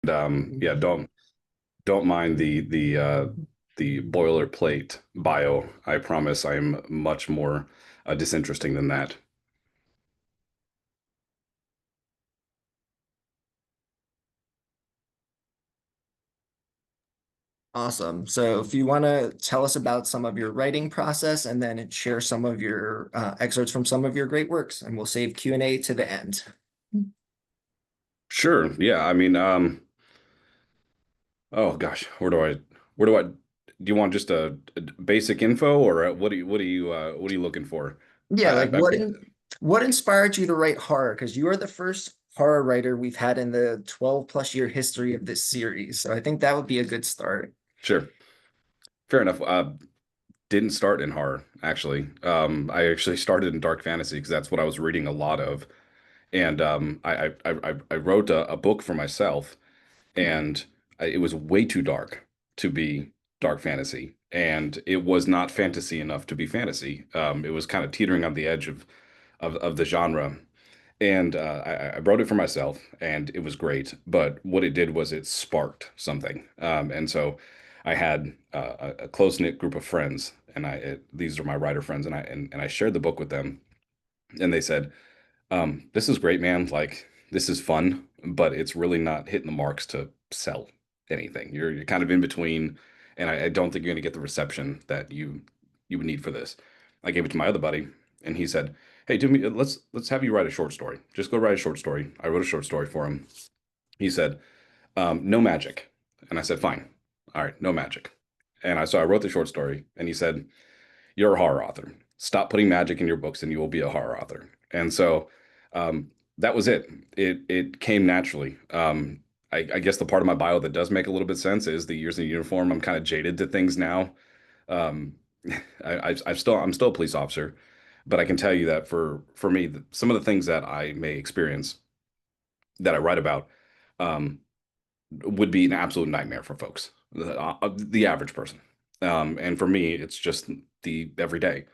Yeah, don't mind the boilerplate bio. I promise I'm much more disinteresting than that. Awesome. So if you want to tell us about some of your writing process and then share some of your excerpts from some of your great works, and we'll save Q&A to the end. Sure. Yeah. I mean, oh gosh, where do I, do you want just a basic info or what are you looking for? Yeah, I, like I, what inspired you to write horror? Because you are the first horror writer we've had in the 12 plus year history of this series. So I think that would be a good start. sure. Fair enough. Didn't start in horror, actually. I actually started in dark fantasy because that's what I was reading a lot of. And I wrote a book for myself, and it was way too dark to be dark fantasy, and it was not fantasy enough to be fantasy. It was kind of teetering on the edge of the genre. And I wrote it for myself, and it was great. But what it did was it sparked something. And so I had a close-knit group of friends, and these are my writer friends, and I shared the book with them, and they said, this is great, man. Like, this is fun, but it's really not hitting the marks to sell anything. You're kind of in between, and I don't think you're going to get the reception that you would need for this. I gave it to my other buddy, and he said, "Hey, do me let's have you write a short story. Just go write a short story." I wrote a short story for him. He said, "No magic," and I said, "Fine, all right, no magic." And I wrote the short story, and he said, "You're a horror author. Stop putting magic in your books, and you will be a horror author." And so that was it. It came naturally. I guess the part of my bio that does make a little bit sense is the years in uniform. I'm kind of jaded to things now. Um, I'm still a police officer, but I can tell you that for me, some of the things that I may experience that I write about um, would be an absolute nightmare for folks, the average person. And for me, it's just the everyday.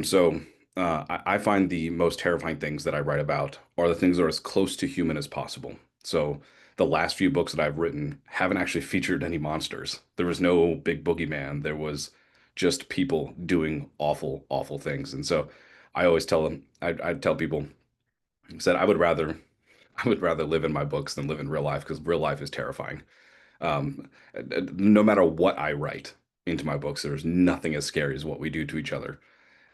So I find the most terrifying things that I write about are the things that are as close to human as possible. So the last few books that I've written haven't actually featured any monsters. There was no big boogeyman. There was just people doing awful, awful things. And so I always tell them, I tell people, I said I would rather live in my books than live in real life because real life is terrifying. Um, no matter what I write into my books, there's nothing as scary as what we do to each other.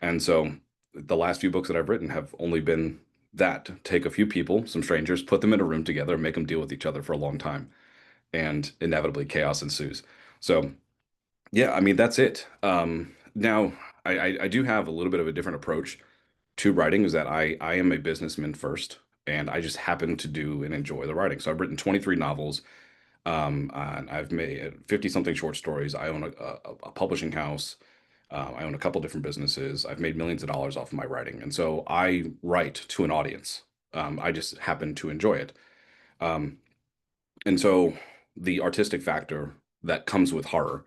And so the last few books that I've written have only been that take a few people, some strangers, put them in a room together, make them deal with each other for a long time, and inevitably chaos ensues. So, yeah, I mean, that's it. Now, I do have a little bit of a different approach to writing, is that I am a businessman first, and I just happen to do and enjoy the writing. So I've written 23 novels. And I've made 50 something short stories. I own a publishing house. I own a couple different businesses. I've made millions of dollars off of my writing. And so I write to an audience. I just happen to enjoy it. Um, and so the artistic factor that comes with horror,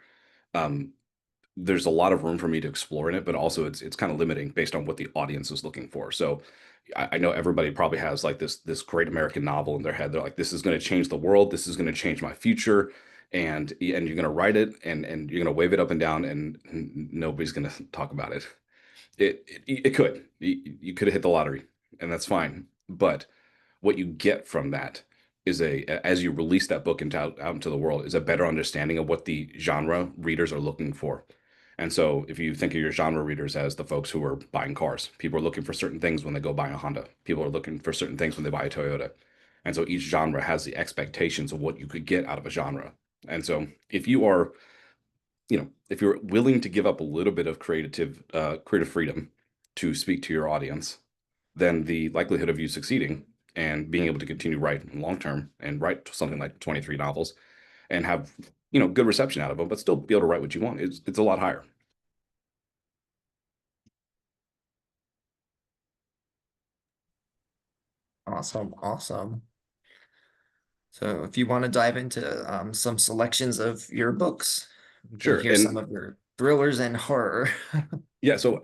um, there's a lot of room for me to explore in it, but also it's kind of limiting based on what the audience is looking for. So I know everybody probably has like this great American novel in their head. They're like, this is going to change the world. This is going to change my future. And you're going to write it and you're going to wave it up and down and nobody's going to talk about it. It could. You could have hit the lottery, and that's fine. But what you get from that is as you release that book out into the world, is a better understanding of what the genre readers are looking for. And so if you think of your genre readers as the folks who are buying cars, people are looking for certain things when they go buy a Honda. People are looking for certain things when they buy a Toyota. And so each genre has the expectations of what you could get out of a genre. And so if you're willing to give up a little bit of creative freedom to speak to your audience, then the likelihood of you succeeding and being able to continue writing long term and write something like 23 novels and have good reception out of them, but still be able to write what you want, it's a lot higher. Awesome, awesome. So if you want to dive into some selections of your books, we can Sure. hear some And of your thrillers and horror. yeah, so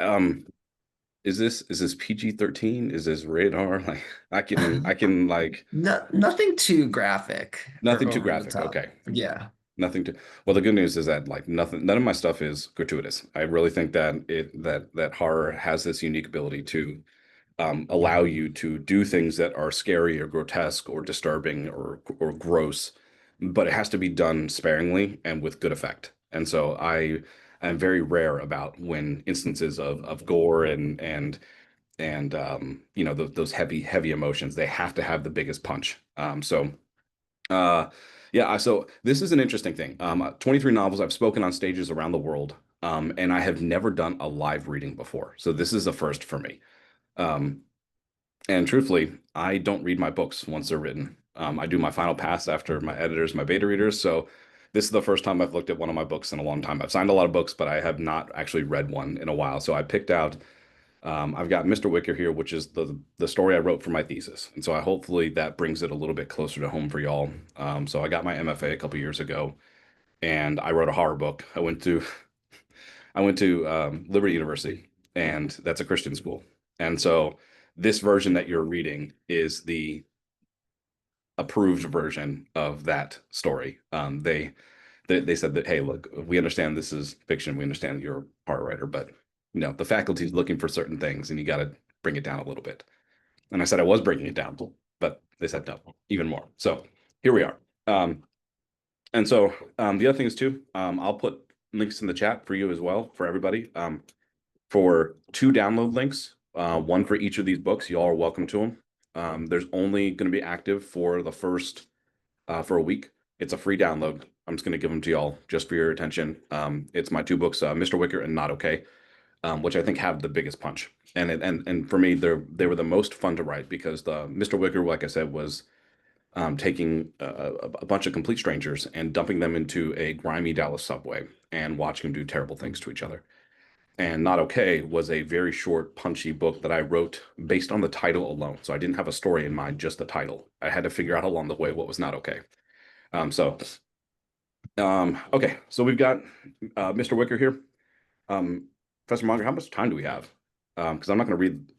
is this PG-13? Is this rated R? Like I can like No, nothing too graphic or nothing too over the graphic. top. Okay. Yeah. Nothing to well, the good news is that like nothing none of my stuff is gratuitous. I really think that that horror has this unique ability to allow you to do things that are scary or grotesque or disturbing or gross, but it has to be done sparingly and with good effect. And so I am very rare about when instances of gore and those heavy emotions, they have to have the biggest punch. Uh, yeah, so this is an interesting thing. 23 novels. I've spoken on stages around the world, and I have never done a live reading before. So this is a first for me. Um, and truthfully, I don't read my books once they're written. I do my final pass after my editors, my beta readers. So this is the first time I've looked at one of my books in a long time. I've signed a lot of books, but I have not actually read one in a while. So I picked out I've got Mr. Wicker here, which is the story I wrote for my thesis, and so I hopefully that brings it a little bit closer to home for y'all. So I got my MFA a couple years ago, and I wrote a horror book. I went to Liberty University, and that's a Christian school, and so this version that you're reading is the approved version of that story. They said that, hey, look, we understand this is fiction. We understand that you're a horror writer, but the faculty is looking for certain things, and you got to bring it down a little bit. And I said I was bringing it down, but they said no, even more. So here we are. And so the other thing is too, I'll put links in the chat for you as well for everybody. For two download links, one for each of these books. You all are welcome to them. There's only going to be active for the first for a week. It's a free download. I'm just going to give them to y'all just for your attention. It's my two books, Mr. Wicker and Not Okay, which I think have the biggest punch. And for me, they were the most fun to write because the Mr. Wicker, like I said, was taking a bunch of complete strangers and dumping them into a grimy Dallas subway and watching them do terrible things to each other. And Not Okay was a very short, punchy book that I wrote based on the title alone. So I didn't have a story in mind, just the title. I had to figure out along the way what was not okay. Okay, so we've got Mr. Wicker here. Professor Monger, how much time do we have? Because I'm not going to read,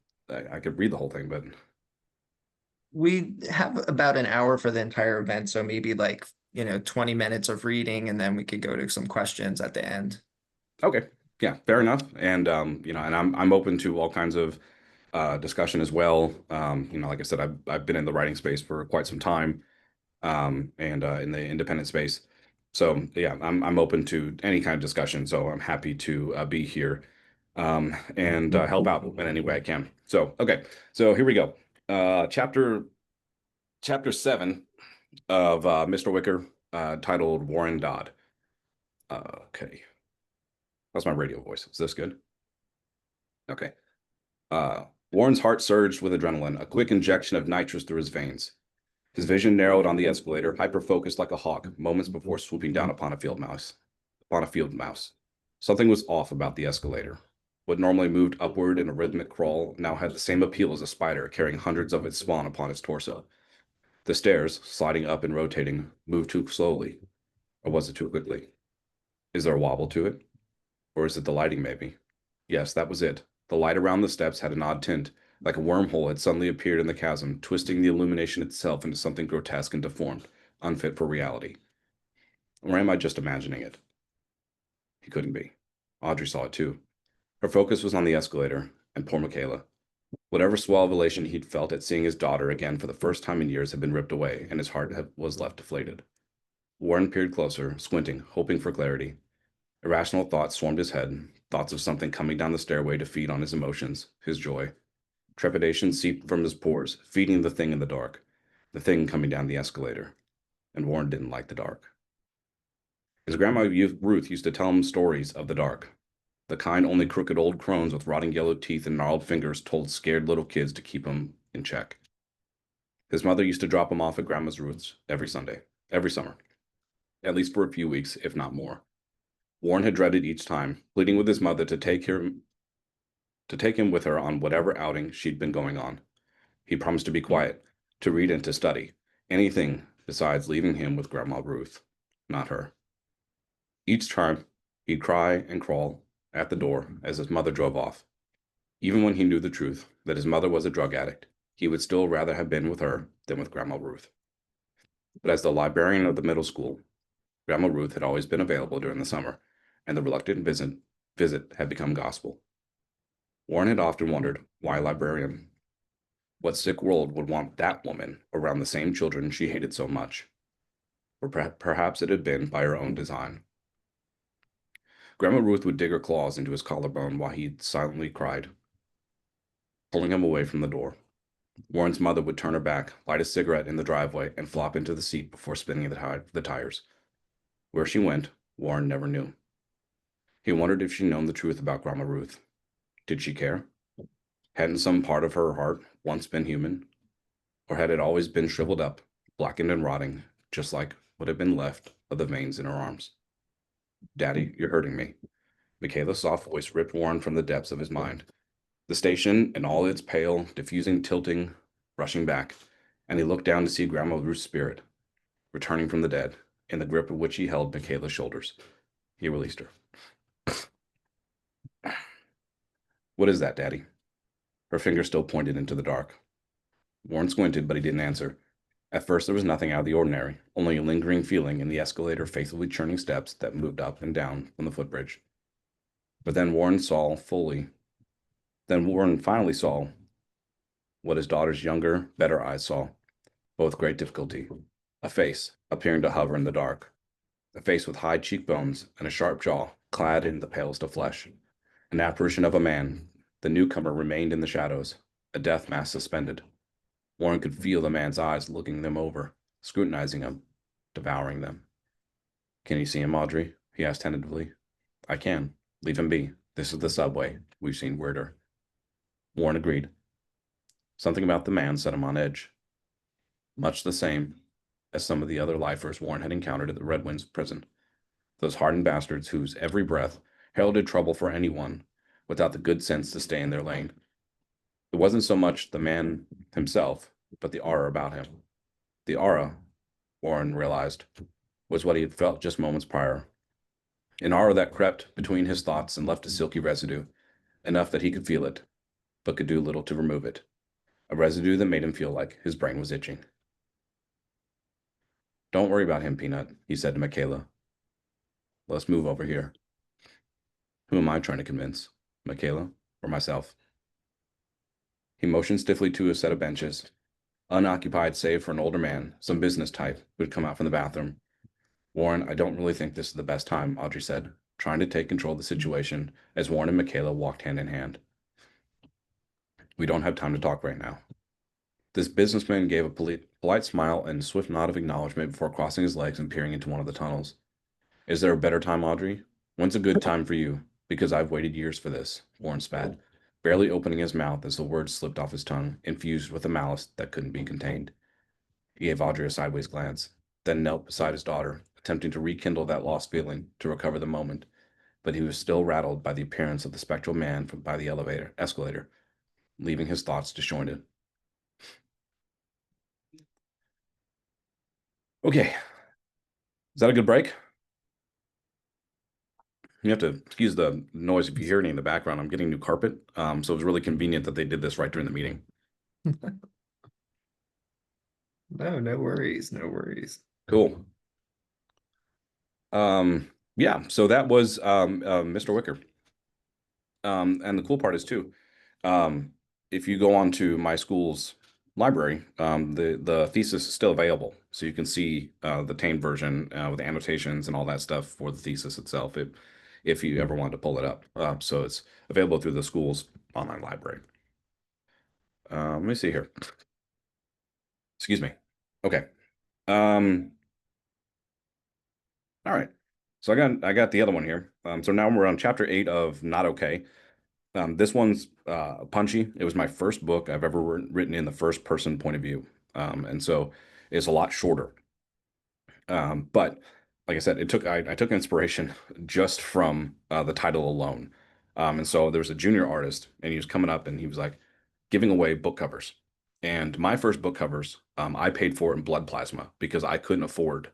I could read the whole thing, but We have about an hour for the entire event, so maybe like, 20 minutes of reading, and then we could go to some questions at the end. okay, yeah, fair enough. And and I'm open to all kinds of discussion as well. Like I said, I've been in the writing space for quite some time, and in the independent space. So yeah, I'm open to any kind of discussion. So I'm happy to be here and help out in any way I can. So okay, so here we go. Chapter 7 of Mr. Wicker, titled Warren Dodd. Okay, that's my radio voice. Is this good? Okay. Warren's heart surged with adrenaline, a quick injection of nitrous through his veins. His vision narrowed on the escalator, hyper-focused like a hawk, moments before swooping down upon a field mouse. Something was off about the escalator. What normally moved upward in a rhythmic crawl now had the same appeal as a spider carrying hundreds of its spawn upon its torso. The stairs, sliding up and rotating, moved too slowly. Or was it too quickly? Is there a wobble to it? Or is it the lighting, maybe? Yes, that was it. The light around the steps had an odd tint, like a wormhole had suddenly appeared in the chasm, twisting the illumination itself into something grotesque and deformed, unfit for reality. Or am I just imagining it? He couldn't be. Audrey saw it too. Her focus was on the escalator, and poor Michaela. Whatever swell of elation he'd felt at seeing his daughter again for the first time in years had been ripped away, and his heart was left deflated. Warren peered closer, squinting, hoping for clarity. Irrational thoughts swarmed his head, thoughts of something coming down the stairway to feed on his emotions, his joy. Trepidation seeped from his pores, feeding the thing in the dark, the thing coming down the escalator. And Warren didn't like the dark. His grandma Ruth used to tell him stories of the dark, the kind only crooked old crones with rotting yellow teeth and gnarled fingers told scared little kids to keep him in check. His mother used to drop him off at Grandma's Ruth's every Sunday, every summer, at least for a few weeks, if not more. Warren had dreaded each time, pleading with his mother to take him with her on whatever outing she'd been going on. He promised to be quiet, to read and to study, anything besides leaving him with Grandma Ruth, not her. Each time, he'd cry and crawl at the door as his mother drove off. Even when he knew the truth, that his mother was a drug addict, he would still rather have been with her than with Grandma Ruth. But as the librarian of the middle school, Grandma Ruth had always been available during the summer, and the reluctant visit had become gospel. Warren had often wondered why a librarian, what sick world would want that woman around the same children she hated so much? Or perhaps it had been by her own design. Grandma Ruth would dig her claws into his collarbone while he silently cried, pulling him away from the door. Warren's mother would turn her back, light a cigarette in the driveway, and flop into the seat before spinning the tires. Where she went, Warren never knew. He wondered if she'd known the truth about Grandma Ruth. Did she care? Hadn't some part of her heart once been human? Or had it always been shriveled up, blackened and rotting, just like what had been left of the veins in her arms? Daddy, you're hurting me. Michaela's soft voice ripped Warren from the depths of his mind. The station and all its pale, diffusing, tilting, rushing back, and he looked down to see Grandma Ruth's spirit, returning from the dead, in the grip of which he held Michaela's shoulders. He released her. What is that, Daddy? Her finger still pointed into the dark. Warren squinted, but he didn't answer. At first, there was nothing out of the ordinary, only a lingering feeling in the escalator faithfully churning steps that moved up and down from the footbridge. But then Warren finally saw what his daughter's younger, better eyes saw, but with great difficulty. A face, appearing to hover in the dark. A face with high cheekbones and a sharp jaw, clad in the palest of flesh. An apparition of a man. The newcomer remained in the shadows, a death mask suspended. Warren could feel the man's eyes looking them over, scrutinizing them, devouring them. Can you see him, Audrey? He asked tentatively. I can. Leave him be. This is the subway. We've seen weirder. Warren agreed. Something about the man set him on edge. Much the same as some of the other lifers Warren had encountered at the Red Winds prison. Those hardened bastards whose every breath heralded trouble for anyone without the good sense to stay in their lane. It wasn't so much the man himself, but the aura about him. The aura, Warren realized, was what he had felt just moments prior. An aura that crept between his thoughts and left a silky residue, enough that he could feel it, but could do little to remove it. A residue that made him feel like his brain was itching. Don't worry about him, Peanut, he said to Michaela. Let's move over here. Who am I trying to convince? Michaela or myself? He motioned stiffly to a set of benches, unoccupied save for an older man, some business type, who had come out from the bathroom. Warren, I don't really think this is the best time, Audrey said, trying to take control of the situation as Warren and Michaela walked hand in hand. We don't have time to talk right now. This businessman gave a polite smile and a swift nod of acknowledgement before crossing his legs and peering into one of the tunnels. Is there a better time, Audrey? When's a good time for you? Because I've waited years for this, Warren spat, barely opening his mouth as the words slipped off his tongue, infused with a malice that couldn't be contained. He gave Audrey a sideways glance, then knelt beside his daughter, attempting to rekindle that lost feeling, to recover the moment, but he was still rattled by the appearance of the spectral man by the escalator, leaving his thoughts disjointed. Okay. Is that a good break? You have to excuse the noise if you hear any in the background. I'm getting new carpet, so it was really convenient that they did this right during the meeting. No worries, no worries. Cool. Yeah, so that was Mr. Wicker. And the cool part is too, if you go on to my school's library, the thesis is still available, so you can see the tamed version with the annotations and all that stuff for the thesis itself, if you ever want to pull it up. So it's available through the school's online library. Let me see here. Excuse me. Okay. All right. So I got the other one here. So now we're on chapter 8 of Not Okay. This one's punchy. It was my first book I've ever written in the first person point of view. And so it's a lot shorter. But like I said, I took inspiration just from the title alone. And so there was a junior artist, and he was coming up and he was like giving away book covers. And my first book covers, I paid for in blood plasma because I couldn't afford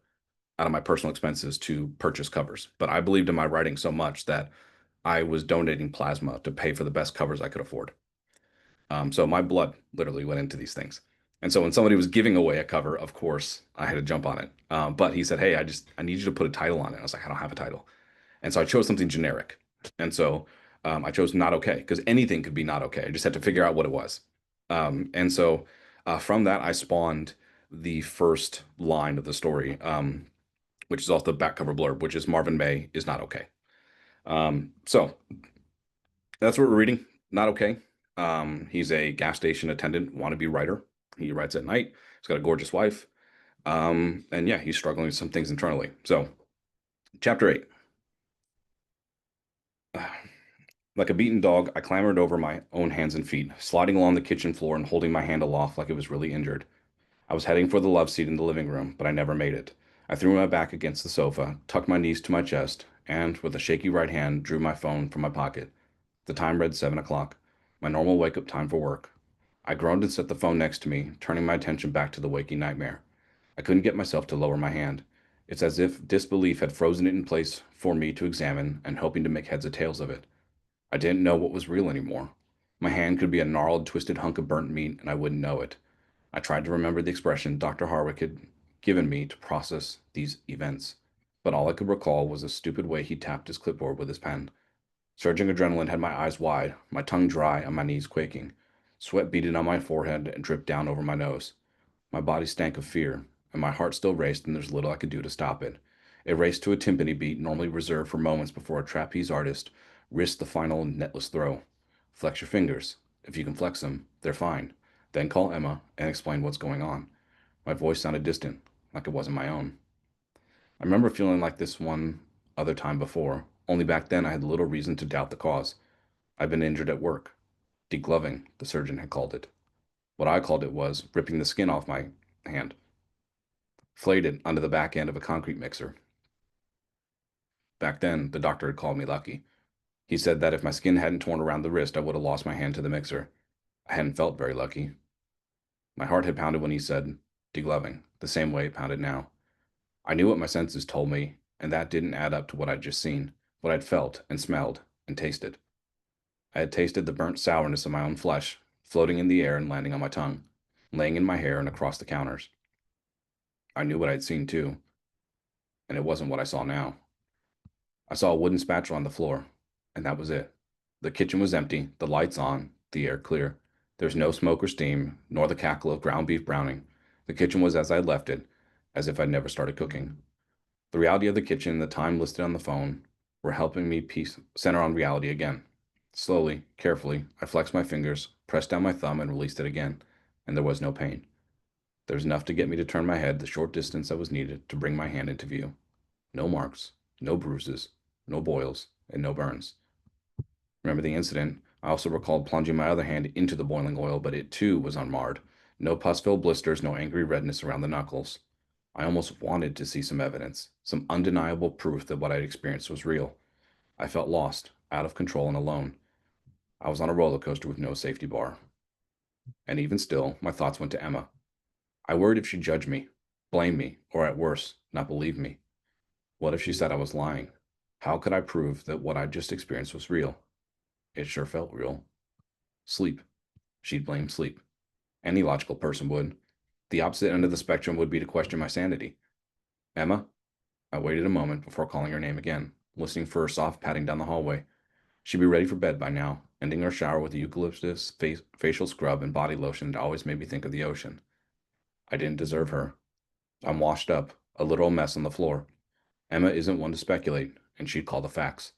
out of my personal expenses to purchase covers. But I believed in my writing so much that I was donating plasma to pay for the best covers I could afford. So my blood literally went into these things. And so when somebody was giving away a cover, of course, I had to jump on it. But he said, "Hey, I need you to put a title on it." I was like, "I don't have a title." And so I chose something generic. And so I chose not okay because anything could be not okay. I just had to figure out what it was. And so from that, I spawned the first line of the story, which is also the back cover blurb, which is Marvin May is not okay. So that's what we're reading. Not okay. He's a gas station attendant, wannabe writer. He writes at night. He's got a gorgeous wife. And yeah, he's struggling with some things internally. So, chapter 8. Like a beaten dog, I clambered over my own hands and feet, sliding along the kitchen floor and holding my hand aloft like it was really injured. I was heading for the love seat in the living room, but I never made it. I threw my back against the sofa, tucked my knees to my chest, and, with a shaky right hand, drew my phone from my pocket. The time read 7 o'clock, my normal wake-up time for work. I groaned and set the phone next to me, turning my attention back to the waking nightmare. I couldn't get myself to lower my hand. It's as if disbelief had frozen it in place for me to examine and hoping to make heads or tails of it. I didn't know what was real anymore. My hand could be a gnarled, twisted hunk of burnt meat, and I wouldn't know it. I tried to remember the expression Dr. Harwick had given me to process these events, but all I could recall was the stupid way he tapped his clipboard with his pen. Surging adrenaline had my eyes wide, my tongue dry, and my knees quaking. Sweat beaded on my forehead and dripped down over my nose. My body stank of fear, and my heart still raced, and there's little I could do to stop it. It raced to a timpani beat normally reserved for moments before a trapeze artist risks the final netless throw. Flex your fingers. If you can flex them, they're fine. Then call Emma and explain what's going on. My voice sounded distant, like it wasn't my own. I remember feeling like this one other time before, only back then I had little reason to doubt the cause. I'd been injured at work. Degloving, the surgeon had called it. What I called it was ripping the skin off my hand, flayed it under the back end of a concrete mixer. Back then, the doctor had called me lucky. He said that if my skin hadn't torn around the wrist, I would have lost my hand to the mixer. I hadn't felt very lucky. My heart had pounded when he said, degloving, the same way it pounded now. I knew what my senses told me, and that didn't add up to what I'd just seen, what I'd felt and smelled and tasted. I had tasted the burnt sourness of my own flesh, floating in the air and landing on my tongue, laying in my hair and across the counters. I knew what I'd seen too, and it wasn't what I saw now. I saw a wooden spatula on the floor, and that was it. The kitchen was empty, the lights on, the air clear. There was no smoke or steam, nor the cackle of ground beef browning. The kitchen was as I had left it, as if I'd never started cooking. The reality of the kitchen and the time listed on the phone were helping me center on reality again. Slowly, carefully, I flexed my fingers, pressed down my thumb, and released it again, and there was no pain. There was enough to get me to turn my head the short distance that was needed to bring my hand into view. No marks, no bruises, no boils, and no burns. Remember the incident? I also recalled plunging my other hand into the boiling oil, but it too was unmarred. No pus-filled blisters, no angry redness around the knuckles. I almost wanted to see some evidence, some undeniable proof that what I'd experienced was real. I felt lost, out of control, and alone. I was on a roller coaster with no safety bar. And even still, my thoughts went to Emma. I worried if she'd judge me, blame me, or at worst, not believe me. What if she said I was lying? How could I prove that what I'd just experienced was real? It sure felt real. Sleep. She'd blame sleep. Any logical person would. The opposite end of the spectrum would be to question my sanity. Emma? I waited a moment before calling her name again, listening for her soft patting down the hallway. She'd be ready for bed by now, ending her shower with a eucalyptus facial scrub and body lotion that always made me think of the ocean. I didn't deserve her. I'm washed up, a literal mess on the floor. Emma isn't one to speculate, and she'd call the facts.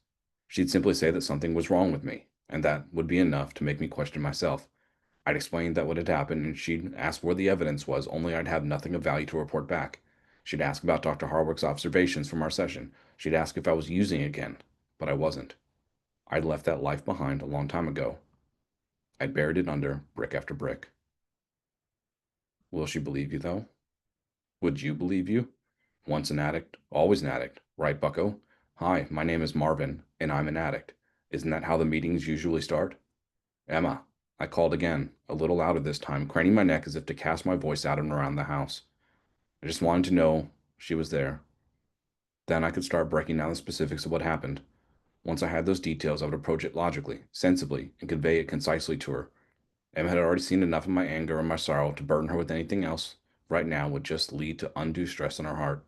She'd simply say that something was wrong with me, and that would be enough to make me question myself. I'd explain that what had happened, and she'd ask where the evidence was, only I'd have nothing of value to report back. She'd ask about Dr. Harwick's observations from our session. She'd ask if I was using again, but I wasn't. I'd left that life behind a long time ago. I'd buried it under brick after brick. Will she believe you, though? Would you believe you? Once an addict, always an addict, right, bucko? Hi, my name is Marvin, and I'm an addict. Isn't that how the meetings usually start? Emma, I called again, a little louder this time, craning my neck as if to cast my voice out and around the house. I just wanted to know she was there. Then I could start breaking down the specifics of what happened. Once I had those details, I would approach it logically, sensibly, and convey it concisely to her. Emma had already seen enough of my anger and my sorrow to burden her with anything else right now would just lead to undue stress in her heart.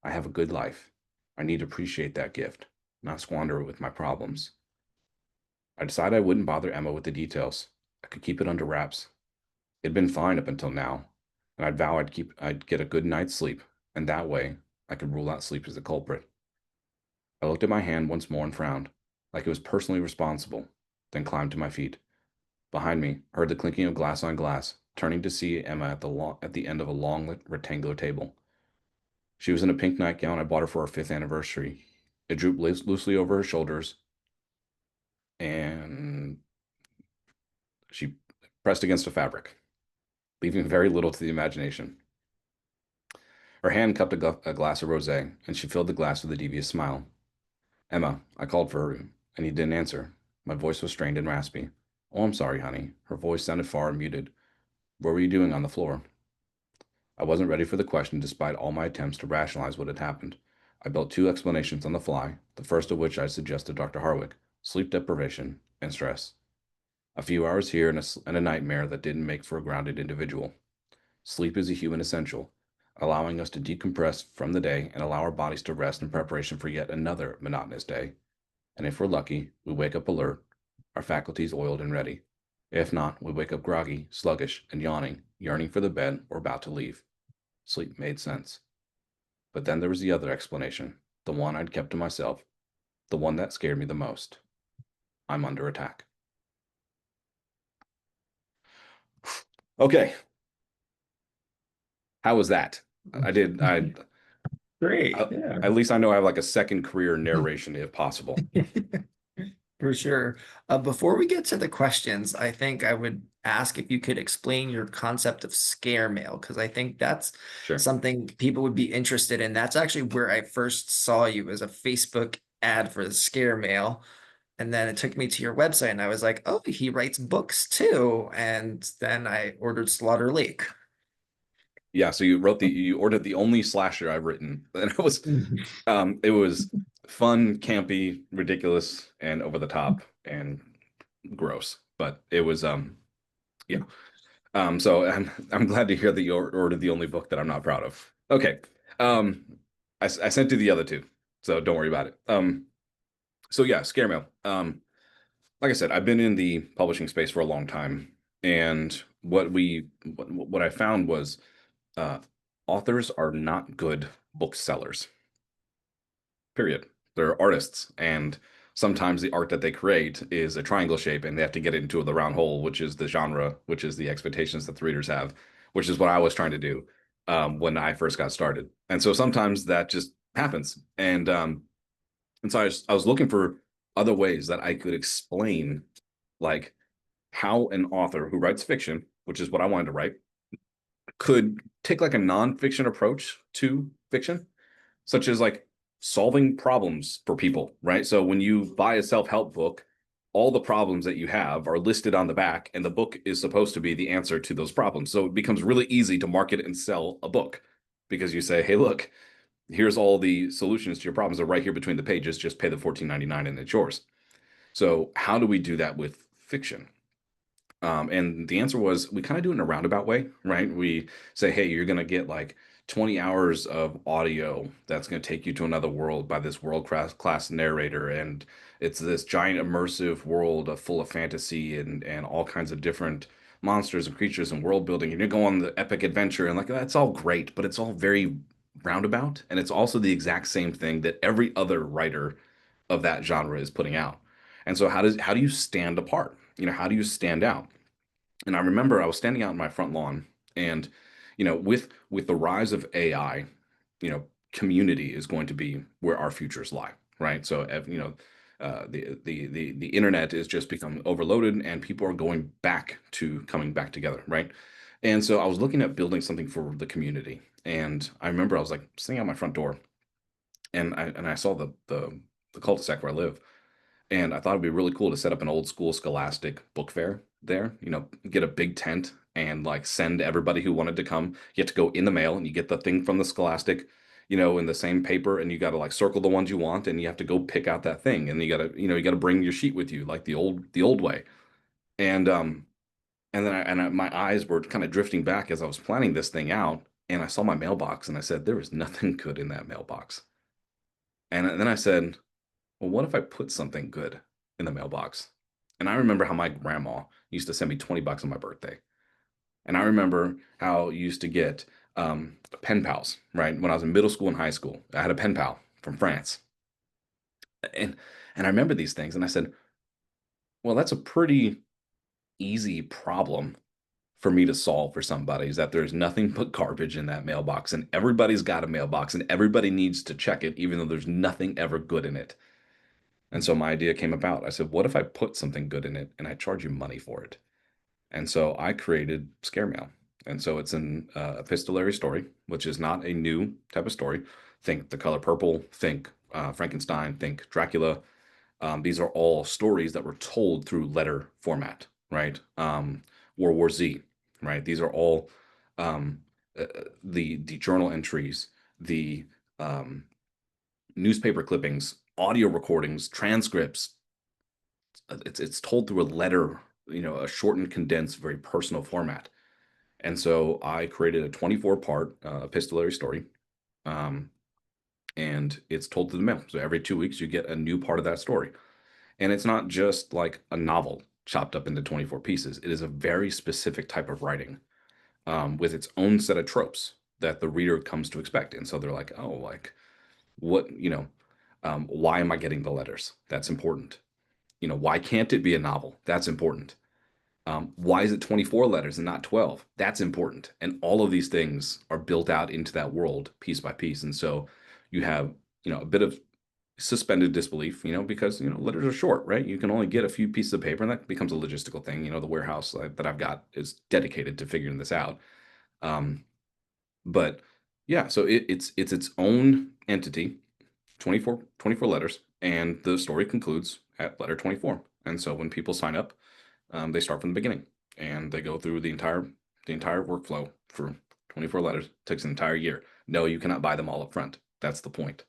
I have a good life. I need to appreciate that gift, not squander it with my problems. I decided I wouldn't bother Emma with the details. I could keep it under wraps. It'd been fine up until now, and I'd vow I'd get a good night's sleep, and that way I could rule out sleep as the culprit. I looked at my hand once more and frowned, like it was personally responsible, then climbed to my feet. Behind me, I heard the clinking of glass on glass, turning to see Emma at the end of a long rectangular table. She was in a pink nightgown I bought her for our fifth anniversary. It drooped loosely over her shoulders, and she pressed against the fabric, leaving very little to the imagination. Her hand cupped a glass of rosé, and she filled the glass with a devious smile. Emma, I called for her, and he didn't answer. My voice was strained and raspy. Oh, I'm sorry, honey. Her voice sounded far and muted. What were you doing on the floor? I wasn't ready for the question despite all my attempts to rationalize what had happened. I built two explanations on the fly, the first of which I suggested to Dr. Harwick: sleep deprivation and stress. A few hours here and a nightmare that didn't make for a grounded individual. Sleep is a human essential, allowing us to decompress from the day and allow our bodies to rest in preparation for yet another monotonous day. And if we're lucky, we wake up alert, our faculties oiled and ready. If not, we wake up groggy, sluggish, and yawning, yearning for the bed we're about to leave. Sleep made sense. But then there was the other explanation, the one I'd kept to myself, the one that scared me the most. I'm under attack. Okay, how was that? I did. Great, I yeah. at least I know I have like a second career narration if possible. For sure. Before we get to the questions, I think I would ask if you could explain your concept of scare mail, because I think that's Sure. something people would be interested in. That's actually where I first saw you, as a Facebook ad for the scare mail. And then it took me to your website and I was like, oh, he writes books too. And then I ordered Slaughter Lake. Yeah, so you ordered the only slasher I've written, and it was fun, campy, ridiculous, and over the top and gross. But it was yeah. So I'm glad to hear that you ordered the only book that I'm not proud of. Okay. Um, I sent you the other two, so don't worry about it. So yeah, scare mail. Like I said, I've been in the publishing space for a long time, and what I found was uh, authors are not good booksellers. Period. They're artists, and sometimes the art that they create is a triangle shape, and they have to get it into the round hole, which is the genre, which is the expectations that the readers have, which is what I was trying to do when I first got started. And so sometimes that just happens, and so I was looking for other ways that I could explain like how an author who writes fiction, which is what I wanted to write, could take like a nonfiction approach to fiction, such as like solving problems for people, right? So when you buy a self-help book, all the problems that you have are listed on the back, and the book is supposed to be the answer to those problems. So it becomes really easy to market and sell a book because you say, hey, look, here's all the solutions to your problems. They're right here between the pages. Just pay the $14.99 and it's yours. So how do we do that with fiction? And the answer was we kind of do it in a roundabout way, right? We say, hey, you're going to get like 20 hours of audio that's going to take you to another world by this world class narrator. And it's this giant immersive world full of fantasy and all kinds of different monsters and creatures and world building. And you go on the epic adventure and like that's all great, but it's all very roundabout. And it's also the exact same thing that every other writer of that genre is putting out. And so how do you stand apart? How do you stand out? And I remember I was standing out in my front lawn, and with the rise of AI, community is going to be where our futures lie, right? So the internet is just become overloaded, and people are going back to coming back together, right? And so I was looking at building something for the community, and I remember I was like sitting out my front door, and I saw the cul-de-sac where I live, and I thought it'd be really cool to set up an old school Scholastic book fair there, get a big tent and like send everybody who wanted to come. You have to go in the mail and you get the thing from the Scholastic, in the same paper, and you got to like circle the ones you want, and you have to go pick out that thing, and you got to bring your sheet with you like the old way. And And then my eyes were kind of drifting back as I was planning this thing out, and I saw my mailbox, and I said, there was nothing good in that mailbox. And then I said, well, what if I put something good in the mailbox? And I remember how my grandma used to send me 20 bucks on my birthday. And I remember how you used to get pen pals, right? When I was in middle school and high school, I had a pen pal from France. And I remember these things, and I said, well, that's a pretty easy problem for me to solve for somebody, is that there's nothing but garbage in that mailbox, and everybody's got a mailbox, and everybody needs to check it, even though there's nothing ever good in it. And so my idea came about. I said, what if I put something good in it and I charge you money for it? And so I created Scare Mail. And so it's an epistolary story, which is not a new type of story. Think The Color Purple, think Frankenstein, think Dracula. These are all stories that were told through letter format, right? World War Z, right? These are all um, the journal entries, the um, newspaper clippings, audio recordings, transcripts. It's told through a letter, a shortened, condensed, very personal format. And so I created a 24 part epistolary story, um, and it's told through the mail. So every 2 weeks, you get a new part of that story. And it's not just like a novel chopped up into 24 pieces. It is a very specific type of writing with its own set of tropes that the reader comes to expect. And so they're like, oh, like what, why am I getting the letters? That's important. Why can't it be a novel? That's important. Why is it 24 letters and not 12? That's important. And all of these things are built out into that world piece by piece. And so you have, a bit of suspended disbelief, because, letters are short, right? You can only get a few pieces of paper, and that becomes a logistical thing. The warehouse that I've got is dedicated to figuring this out. Um, but yeah, so it's its own entity, 24 letters, and the story concludes at letter 24. And so when people sign up, they start from the beginning and they go through the entire workflow for 24 letters. It takes an entire year. No, you cannot buy them all up front. That's the point.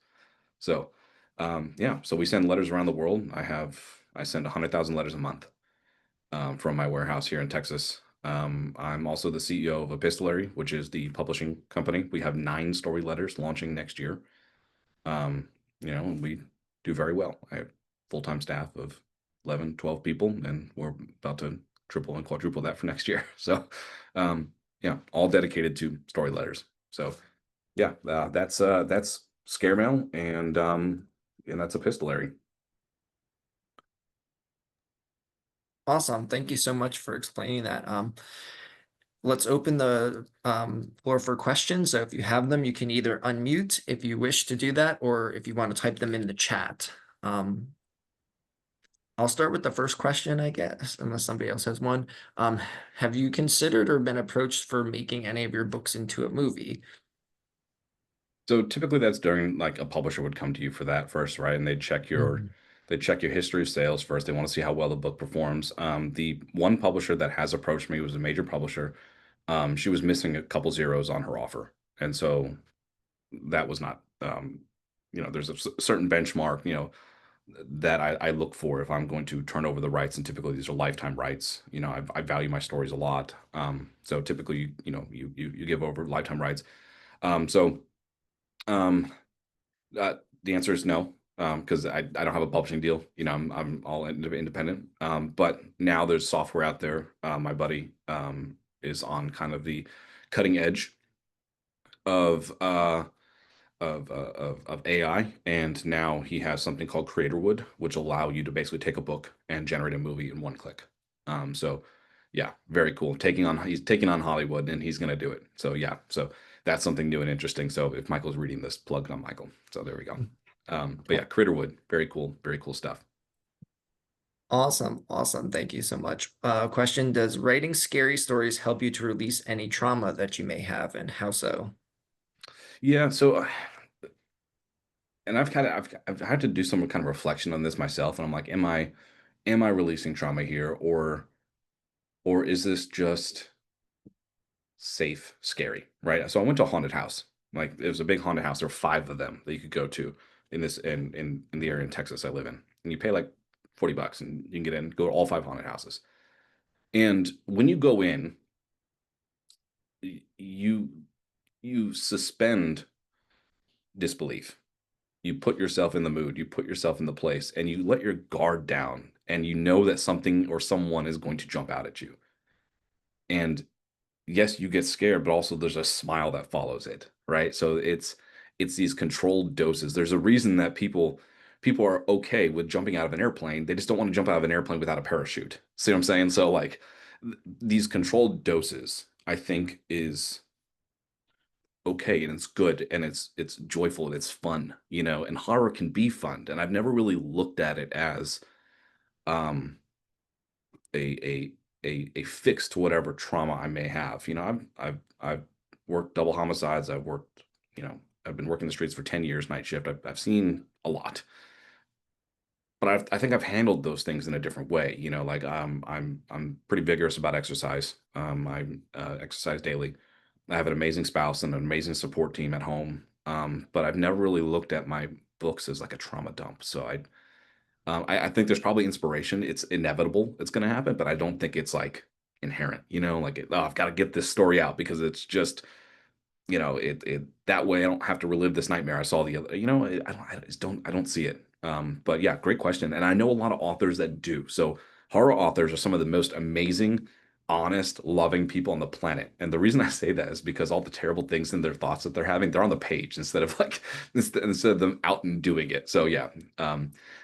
So, yeah, so we send letters around the world. I send 100,000 letters a month from my warehouse here in Texas. I'm also the CEO of Epistolary, which is the publishing company. We have 9 story letters launching next year. Um, we do very well. I have full-time staff of 11, 12 people, and we're about to triple and quadruple that for next year. So, yeah, all dedicated to story letters. So, yeah, that's Scare Mail, and that's Epistolary. Awesome. Thank you so much for explaining that. Let's open the floor for questions. So if you have them, you can either unmute if you wish to do that, or if you want to type them in the chat. Um, I'll start with the first question, I guess, unless somebody else has one. Have you considered or been approached for making any of your books into a movie? So typically that's during, like, a publisher would come to you for that first, right? And Mhm. they check your history of sales first. They want to see how well the book performs. The one publisher that has approached me was a major publisher. She was missing a couple zeros on her offer, and so that was not, there's a certain benchmark, that I look for if I'm going to turn over the rights, and typically these are lifetime rights. I value my stories a lot. So typically, you give over lifetime rights. So um, the answer is no, because I don't have a publishing deal. I'm all independent. But now there's software out there. My buddy is on kind of the cutting edge of of AI, and now he has something called Creatorwood, which allow you to basically take a book and generate a movie in one click. So yeah, very cool. He's taking on Hollywood, and he's gonna do it. So yeah, so that's something new and interesting. So if Michael's reading this, plug on Michael. So there we go. But yeah, Critters, very cool stuff. Awesome. Awesome. Thank you so much. Question, does writing scary stories help you to release any trauma that you may have, and how so? Yeah, so and I've had to do some kind of reflection on this myself, and I'm like, am I releasing trauma here, or is this just safe, scary, right? So I went to a haunted house. Like, it was a big haunted house. There were 5 of them that you could go to in this in the area in Texas I live in, and you pay like $40, and you can get in, go to all 5 haunted houses. And when you go in, you you suspend disbelief. You put yourself in the mood, you put yourself in the place, and you let your guard down, and you know that something or someone is going to jump out at you. And yes, you get scared, but also there's a smile that follows it, right? So it's these controlled doses. There's a reason that people are okay with jumping out of an airplane. They just don't want to jump out of an airplane without a parachute. See what I'm saying? So like these controlled doses, I think is okay and it's good and it's joyful and it's fun, you know, and horror can be fun. And I've never really looked at it as um a a fix to whatever trauma I may have. You know, I've worked double homicides. I've worked, you know, I've been working the streets for 10 years, night shift. I've seen a lot, but I think I've handled those things in a different way. You know, like I'm pretty vigorous about exercise. I exercise daily. I have an amazing spouse and an amazing support team at home. But I've never really looked at my books as like a trauma dump. So I think there's probably inspiration. It's inevitable. It's going to happen, but I don't think it's like inherent. You know, like oh, I've got to get this story out because it's just you know it that way I don't have to relive this nightmare I saw the other. You know, I just don't see it. But yeah, great question. And I know a lot of authors that do. So horror authors are some of the most amazing, honest, loving people on the planet. And the reason I say that is because all the terrible things in their thoughts that they're having, they're on the page instead of like instead of them out and doing it. So yeah,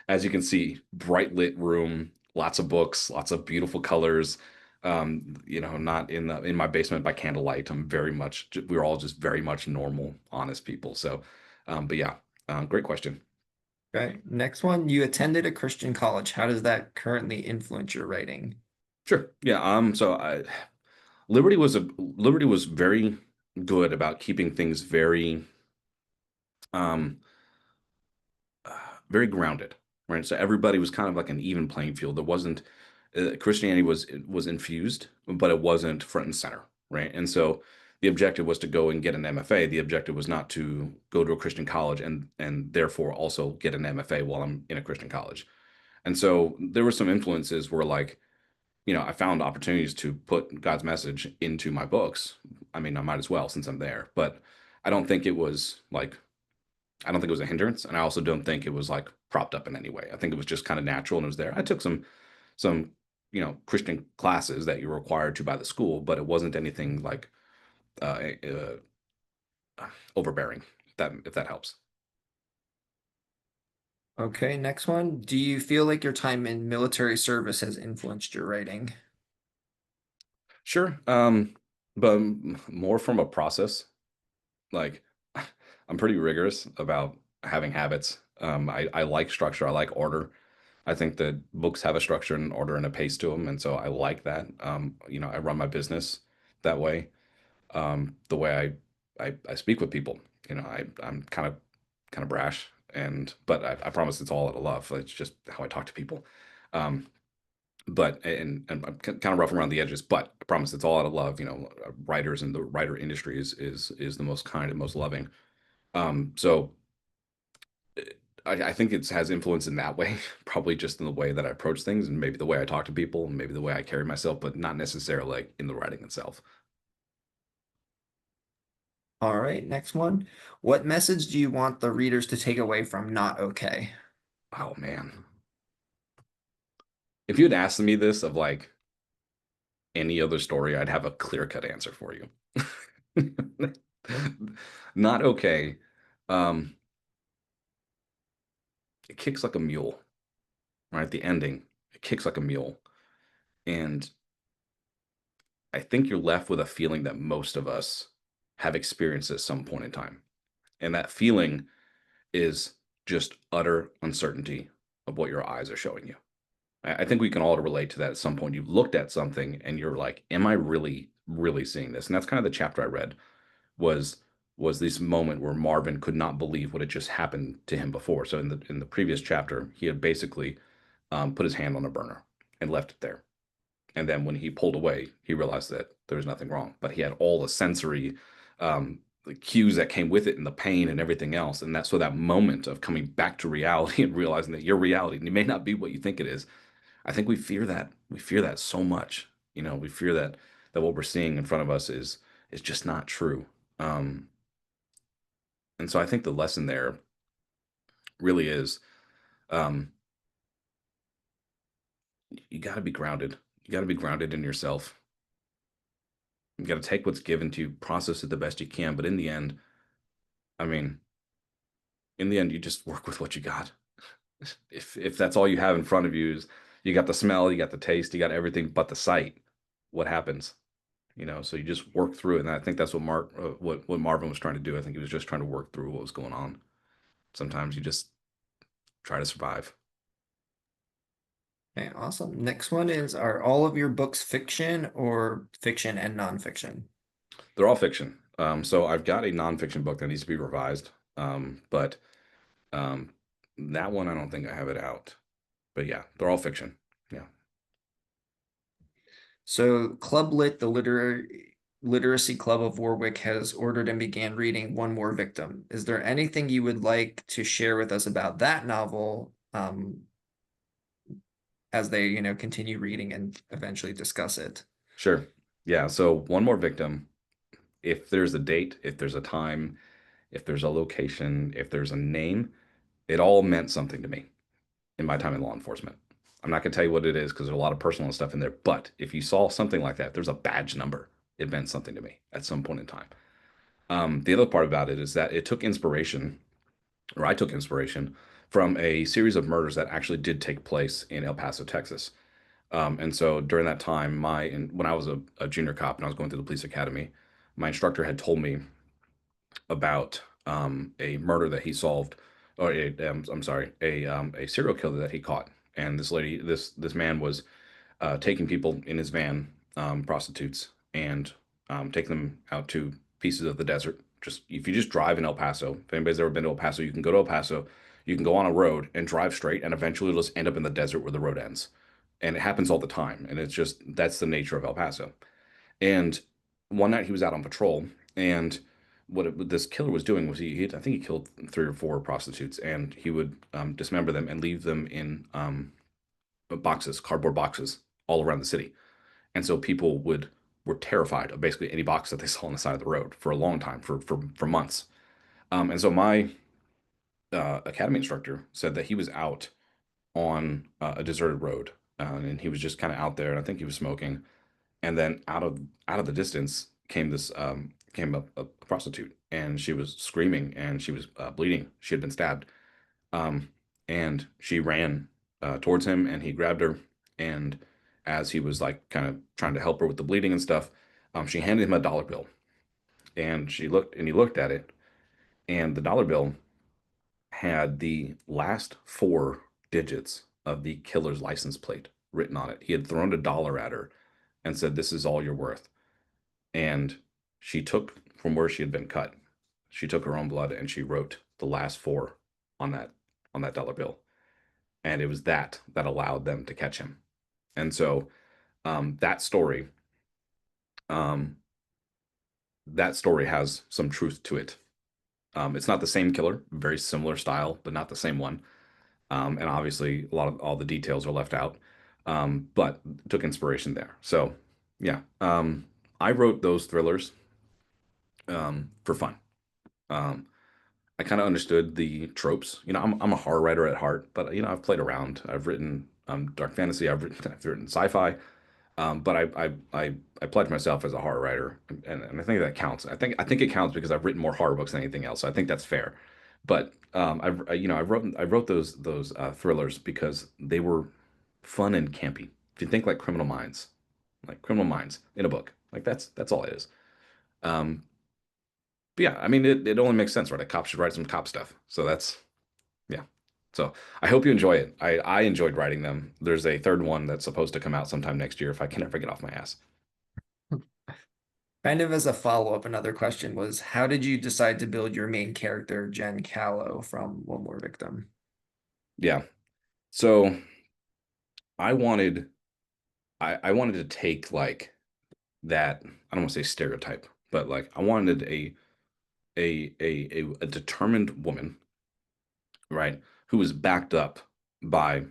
as you can see, bright lit room, lots of books, lots of beautiful colors. You know, not in my basement by candlelight. We're all just very much normal, honest people. So, but yeah, great question. Okay. Next one, you attended a Christian college. How does that currently influence your writing? Sure. Yeah. Liberty was very good about keeping things um, very grounded, right? So everybody was kind of like an even playing field. There wasn't Christianity was infused, but it wasn't front and center, right? And so the objective was to go and get an MFA. The objective was not to go to a Christian college and therefore also get an MFA while I'm in a Christian college. And so there were some influences where like, you know, I found opportunities to put God's message into my books. I mean, I might as well since I'm there, but I don't think it was like I don't think it was a hindrance, and I also don't think it was like propped up in any way. I think it was just kind of natural and it was there. I took some you know Christian classes that you're required to by the school, but it wasn't anything like uh, uh, overbearing. If that helps. Okay, next one. Do you feel like your time in military service has influenced your writing? Sure, but more from a process. Like I'm pretty rigorous about having habits. I like structure. I like order. I think that books have a structure and order and a pace to them, and so I like that. You know, I run my business that way. The way I speak with people. You know, I'm kind of brash, and but I promise it's all out of love. It's just how I talk to people. Um, but and I'm kind of rough around the edges, but I promise it's all out of love. You know, writers and the writer industry is the most kind and most loving. So I think it has influence in that way, probably just in the way that I approach things and maybe the way I talk to people and maybe the way I carry myself, but not necessarily like in the writing itself. All right, next one. What message do you want the readers to take away from Not Okay? Oh man. If you had asked me this of like any other story, I'd have a clear-cut answer for you. Not okay. Um, it kicks like a mule, right? The ending, it kicks like a mule. And I think you're left with a feeling that most of us have experienced at some point in time. And that feeling is just utter uncertainty of what your eyes are showing you. I think we can all relate to that at some point. You've looked at something and you're like, am I really, really seeing this? And that's kind of the chapter I read was was this moment where Marvin could not believe what had just happened to him before. So in the previous chapter, he had basically put his hand on a burner and left it there. And then when he pulled away, he realized that there was nothing wrong. But he had all the sensory the cues that came with it and the pain and everything else. And that so that moment of coming back to reality and realizing that your reality and it may not be what you think it is. I think we fear that. We fear that so much. We fear that what we're seeing in front of us is just not true. Um, and so I think the lesson there really is, um, you got to be grounded. You got to be grounded in yourself. You got to take what's given to you, process it the best you can. But I mean, in the end, you just work with what you got. If that's all you have in front of you is you got the smell, you got the taste, you got everything but the sight, what happens? So you just work through it. And I think that's what Marvin was trying to do. I think he was just trying to work through what was going on. Sometimes you just try to survive. Okay, awesome. Next one is, are all of your books fiction or fiction and nonfiction? They're all fiction. So I've got a nonfiction book that needs to be revised. But um, that one, I don't think I have it out. But yeah, they're all fiction. Yeah. So Club Lit, the literacy club of Warwick, has ordered and began reading One More Victim. Is there anything you would like to share with us about that novel, as they, continue reading and eventually discuss it? Sure. Yeah. So one more victim. If there's a date, if there's a time, if there's a location, if there's a name, it all meant something to me in my time in law enforcement. I'm not going to tell you what it is because there's a lot of personal stuff in there. But if you saw something like that, there's a badge number. It meant something to me at some point in time. The other part about it is that it took inspiration, or I took inspiration from a series of murders that actually did take place in El Paso, Texas. And so during that time, when I was a junior cop and I was going through the police academy, my instructor had told me about a murder that he solved, or I'm sorry, a serial killer that he caught. And this man was taking people in his van, prostitutes, and taking them out to pieces of the desert. Just if you just drive in El Paso, if anybody's ever been to El Paso, you can go to El Paso, you can go on a road and drive straight, and eventually you'll just end up in the desert where the road ends. And it happens all the time, and it's just that's the nature of El Paso. And one night he was out on patrol, and what this killer was doing was I think he killed 3 or 4 prostitutes, and he would dismember them and leave them in boxes, cardboard boxes, all around the city. And so people were terrified of basically any box that they saw on the side of the road for a long time, for months. And so my academy instructor said that he was out on a deserted road, and he was just kind of out there, and I think he was smoking. And then out of the distance came a prostitute, and she was screaming and she was bleeding. She had been stabbed, um, and she ran towards him, and he grabbed her. And as he was like kind of trying to help her with the bleeding and stuff, she handed him a dollar bill, and he looked at it, and the dollar bill had the last 4 digits of the killer's license plate written on it. He had thrown a dollar at her and said, "This is all you're worth." And she took from where she had been cut. She took her own blood and she wrote the last 4 on that dollar bill. And it was that allowed them to catch him. And so that um, story has some truth to it. It's not the same killer, very similar style, but not the same one. And obviously, a lot of all the details are left out, but took inspiration there. So, yeah, I wrote those thrillers for fun. Um, I kind of understood the tropes. I'm a horror writer at heart, but I've played around. I've written dark fantasy. I've written sci-fi. But I pledge myself as a horror writer, and I think that counts. I think it counts because I've written more horror books than anything else. So I think that's fair. But I wrote those thrillers because they were fun and campy. If you think like Criminal Minds in a book, like that's all it is. Um, but yeah, I mean it only makes sense, right? A cop should write some cop stuff. So that's yeah. So I hope you enjoy it. I enjoyed writing them. There's a third one that's supposed to come out sometime next year if I can ever get off my ass. Kind of as a follow-up, another question was, how did you decide to build your main character, Jen Callow, from One More Victim? Yeah. So I wanted I wanted to take like that, I don't want to say stereotype, but like I wanted a determined woman, right, who was backed up by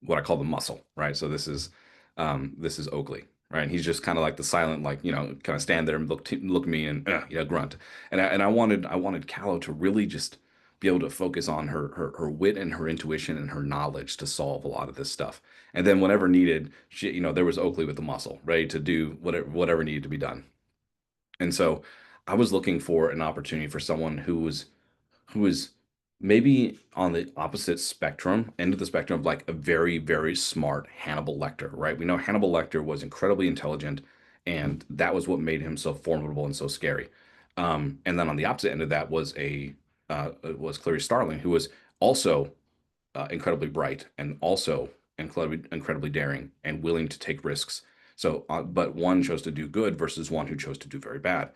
what I call the muscle, right? So this is Oakley. right? He's just kind of like the silent, like, kind of stand there and look at me and grunt. And I wanted Callow to really just be able to focus on her wit and her intuition and her knowledge to solve a lot of this stuff. And then whenever needed, there was Oakley with the muscle, ready to do whatever needed to be done. And so I was looking for an opportunity for someone who was maybe on the opposite spectrum, end of the spectrum of like a very, very smart Hannibal Lecter, right? We know Hannibal Lecter was incredibly intelligent, and that was what made him so formidable and so scary. And then on the opposite end of that was Clarice Starling, who was also incredibly bright and also incredibly daring and willing to take risks. So, but one chose to do good versus one who chose to do very bad.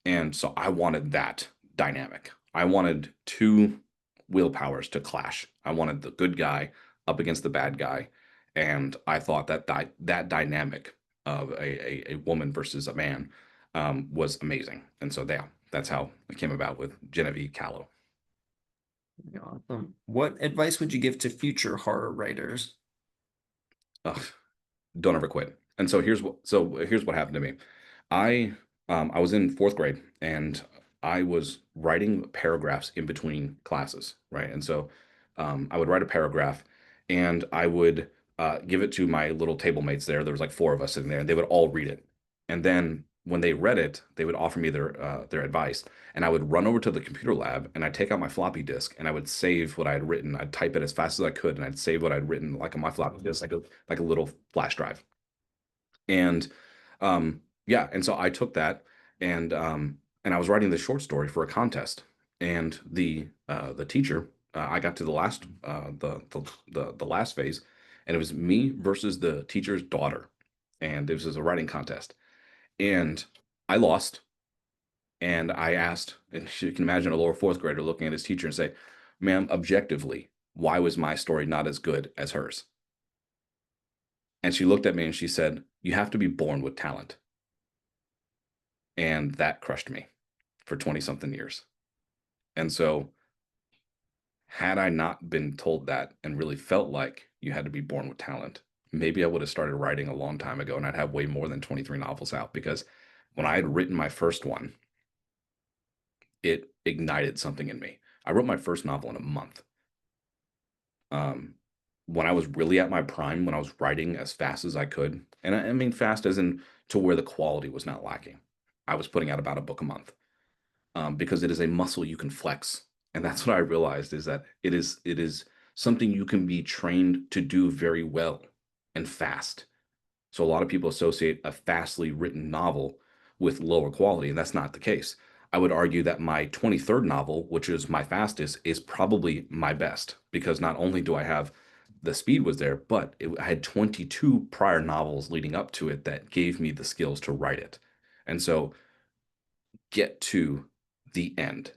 And so I wanted that dynamic. I wanted two willpowers to clash. I wanted the good guy up against the bad guy. And I thought that dynamic of a woman versus a man was amazing. And so that's how it came about with Genevieve Callow. Awesome. What advice would you give to future horror writers? Ugh, don't ever quit. And so here's what happened to me. I was in fourth grade and I was writing paragraphs in between classes, right? And so I would write a paragraph and I would give it to my little table mates there. There was like four of us sitting there, and they would all read it. And then when they read it, they would offer me their advice, and I would run over to the computer lab and I'd take out my floppy disk and I would save what I had written. I'd type it as fast as I could and I'd save what I'd written like on my floppy disk, like a little flash drive. And yeah, and so I took that and I was writing this short story for a contest. And the teacher, I got to the last phase, and it was me versus the teacher's daughter, and this was a writing contest. And I lost, and I asked, and you can imagine a lower fourth grader looking at his teacher and say, "Ma'am, objectively, why was my story not as good as hers?" And she looked at me and she said, "You have to be born with talent." And that crushed me for 20 something years. And so, had I not been told that and really felt like you had to be born with talent, maybe I would have started writing a long time ago and I'd have way more than 23 novels out, because when I had written my first one, it ignited something in me. I wrote my first novel in a month. Um, when I was really at my prime, when I was writing as fast as I could, and I mean fast as in to where the quality was not lacking, I was putting out about a book a month, because it is a muscle you can flex. And that's what I realized, is that it is something you can be trained to do very well and fast. So a lot of people associate a fastly written novel with lower quality, and that's not the case. I would argue that my 23rd novel, which is my fastest, is probably my best, because not only do I have the speed was there, but I had 22 prior novels leading up to it that gave me the skills to write it. And so get to the end.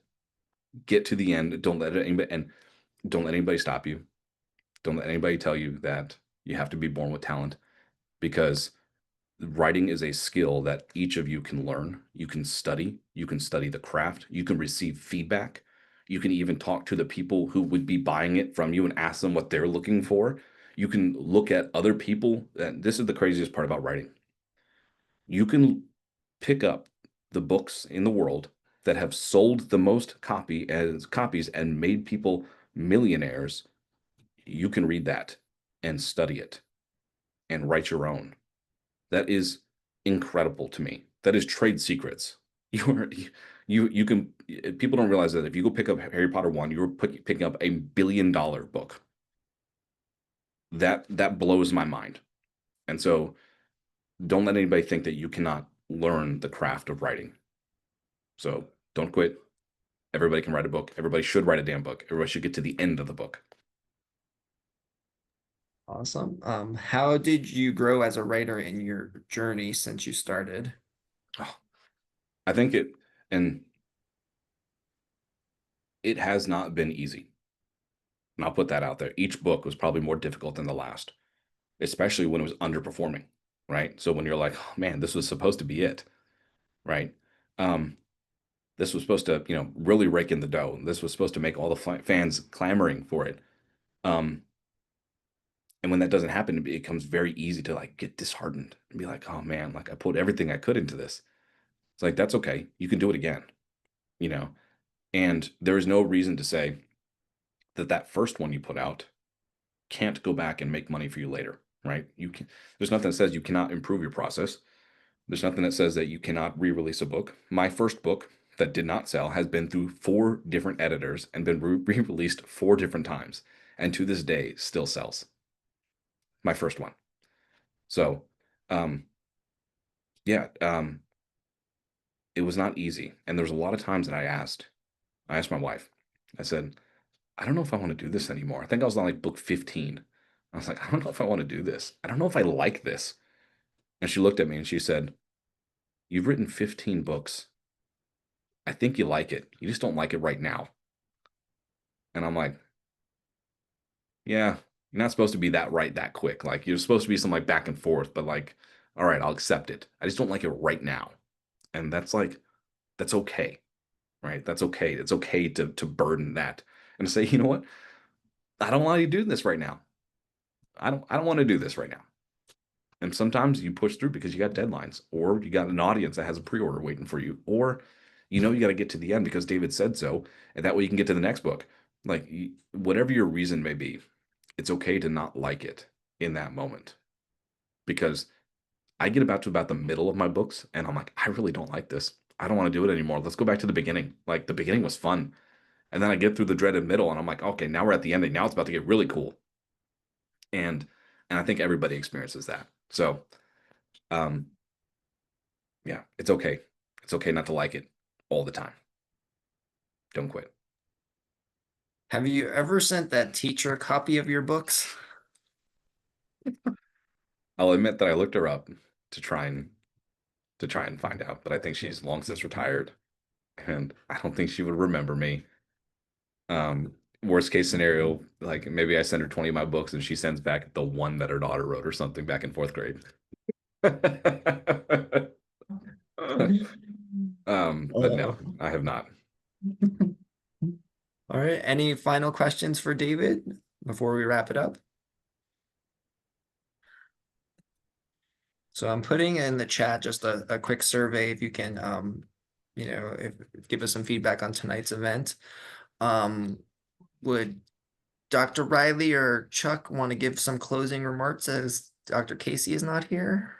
Get to the end. Don't let anybody stop you. Don't let anybody tell you that you have to be born with talent, because writing is a skill that each of you can learn. You can study the craft, you can receive feedback, you can even talk to the people who would be buying it from you and ask them what they're looking for. You can look at other people, and this is the craziest part about writing. You can pick up the books in the world that have sold the most copies and made people millionaires. You can read that and study it and write your own. That is incredible to me. That is trade secrets. You're you can People don't realize that if you go pick up Harry Potter 1, you're picking up $1 billion book. That blows my mind. And so don't let anybody think that you cannot learn the craft of writing. So don't quit. Everybody can write a book. Everybody should write a damn book. Everybody should get to the end of the book. Awesome. How did you grow as a writer in your journey since you started? Oh, I think and it has not been easy. And I'll put that out there. Each book was probably more difficult than the last, especially when it was underperforming, right? So when you're like, oh, man, this was supposed to be it, right? Um, this was supposed to, really rake in the dough. This was supposed to make all the fans clamoring for it. Um, And when that doesn't happen, it becomes very easy to like get disheartened and be like, oh man, like I put everything I could into this. It's like, that's okay. You can do it again, you know? And there is no reason to say that that first one you put out can't go back and make money for you later, right? You can, there's nothing that says you cannot improve your process. There's nothing that says that you cannot re-release a book. My first book that did not sell has been through 4 different editors and been re-released 4 different times, and to this day still sells. My first one. So, um, yeah, it was not easy, and there was a lot of times that I asked my wife, I said, I don't know if I want to do this anymore. I think I was on like book 15. I was like, I don't know if I want to do this. I don't know if I like this. And she looked at me and she said, you've written 15 books. I think you like it. You just don't like it right now. And I'm like, yeah, you're not supposed to be that right that quick. Like you're supposed to be some like back and forth, but like, all right, I'll accept it. I just don't like it right now. And that's like, that's okay, right? That's okay. It's okay to burden that and to say, you know what? I don't want to do this right now. I don't want to do this right now. And sometimes you push through because you got deadlines, or you got an audience that has a pre-order waiting for you, or you got to get to the end because David said so, and that way you can get to the next book. Like whatever your reason may be, it's okay to not like it in that moment because I get about the middle of my books and I'm like, I really don't like this. I don't want to do it anymore. Let's go back to the beginning. Like the beginning was fun. And then I get through the dreaded middle and I'm like, okay, now we're at the ending. Now it's about to get really cool. And and I think everybody experiences that. So um yeah, it's okay. It's okay not to like it all the time. Don't quit. Have you ever sent that teacher a copy of your books? I'll admit that I looked her up to try and find out, but I think she's long since retired, and I don't think she would remember me. Worst case scenario, like maybe I send her 20 of my books and she sends back the one that her daughter wrote or something back in fourth grade. But no, Oh. I have not. All right. Any final questions for David before we wrap it up? So I'm putting in the chat just a quick survey if you can give us some feedback on tonight's event. Would Dr. Riley or Chuck want to give some closing remarks as Dr. Casey is not here?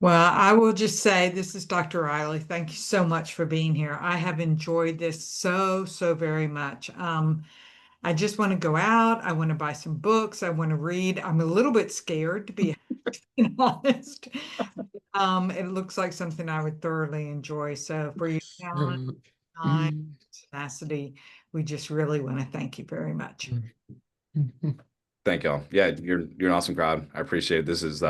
Well, I will just say this is Dr. Riley. Thank you so much for being here. I have enjoyed this so, so very much. I just want to go out. I want to buy some books. I want to read. I'm a little bit scared to be honest. It looks like something I would thoroughly enjoy. So for your talent, time, tenacity, we just really want to thank you very much. Thank y'all. Yeah, you're an awesome crowd. I appreciate it. This is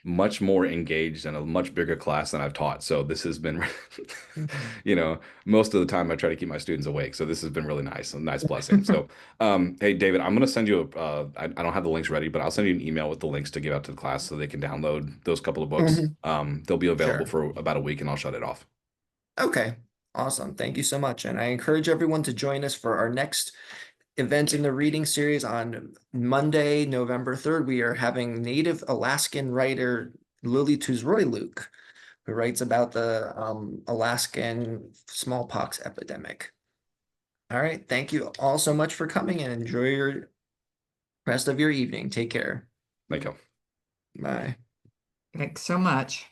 much more engaged and a much bigger class than I've taught. So this has been, most of the time I try to keep my students awake. So this has been really nice, a nice blessing. So, hey, David, I'm going to send you I don't have the links ready, but I'll send you an email with the links to give out to the class so they can download those couple of books. They'll be available Sure. for about a week and I'll shut it off. Okay, awesome. Thank you so much. And I encourage everyone to join us for our next event in the reading series on Monday, November 3rd. We are having Native Alaskan writer Lily Tuzroy-Luke, who writes about the Alaskan smallpox epidemic. All right. Thank you all so much for coming and enjoy your rest of your evening. Take care. Thank you. Bye. Thanks so much.